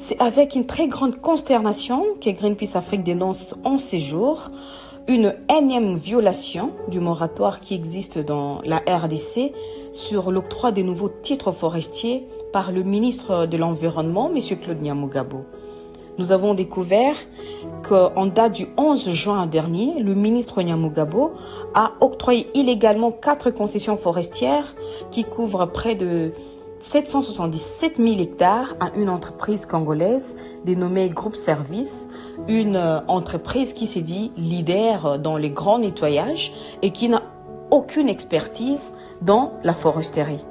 C'est avec une très grande consternation que Greenpeace Afrique dénonce en ces jours une énième violation du moratoire qui existe dans la RDC sur l'octroi des nouveaux titres forestiers par le ministre de l'Environnement, M. Claude Nyamugabo. Nous avons découvert qu'en date du 11 juin dernier, le ministre Nyamugabo a octroyé illégalement 4 concessions forestières qui couvrent près de 777 000 hectares à une entreprise congolaise dénommée Groupe Service, une entreprise qui s'est dit leader dans les grands nettoyages et qui n'a aucune expertise dans la foresterie.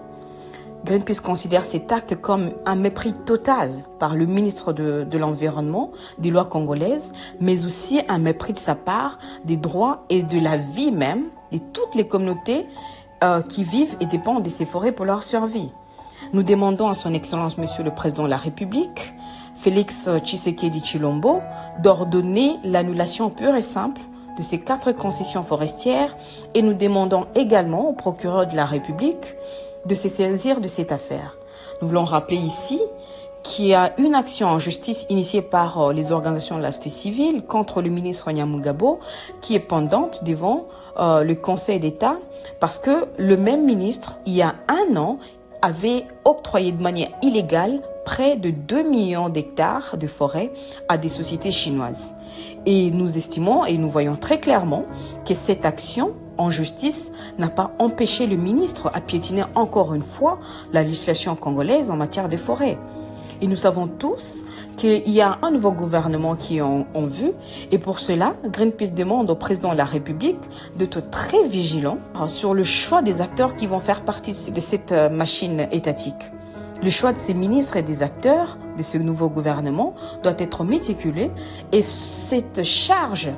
Greenpeace considère cet acte comme un mépris total par le ministre de l'Environnement, des lois congolaises, mais aussi un mépris de sa part des droits et de la vie même de toutes les communautés qui vivent et dépendent de ces forêts pour leur survie. Nous demandons à son Excellence Monsieur le Président de la République, Félix Tshisekedi Tshilombo, d'ordonner l'annulation pure et simple de ces 4 concessions forestières et nous demandons également au procureur de la République de se saisir de cette affaire. Nous voulons rappeler ici qu'il y a une action en justice initiée par les organisations de la société civile contre le ministre Nyamugabo qui est pendante devant le Conseil d'État parce que le même ministre, il y a un an, avait octroyé de manière illégale près de 2 millions d'hectares de forêt à des sociétés chinoises. Et nous estimons et nous voyons très clairement que cette action en justice n'a pas empêché le ministre à piétiner encore une fois la législation congolaise en matière de forêt. Et nous savons tous qu'il y a un nouveau gouvernement qui est en vue. Et pour cela, Greenpeace demande au président de la République d'être très vigilant sur le choix des acteurs qui vont faire partie de cette machine étatique. Le choix de ces ministres et des acteurs de ce nouveau gouvernement doit être méticuleux et cette charge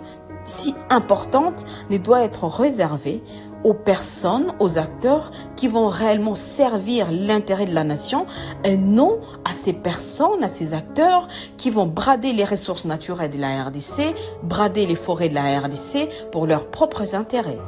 si importante ne doit être réservée aux personnes, aux acteurs qui vont réellement servir l'intérêt de la nation et non à ces personnes, à ces acteurs qui vont brader les ressources naturelles de la RDC, brader les forêts de la RDC pour leurs propres intérêts.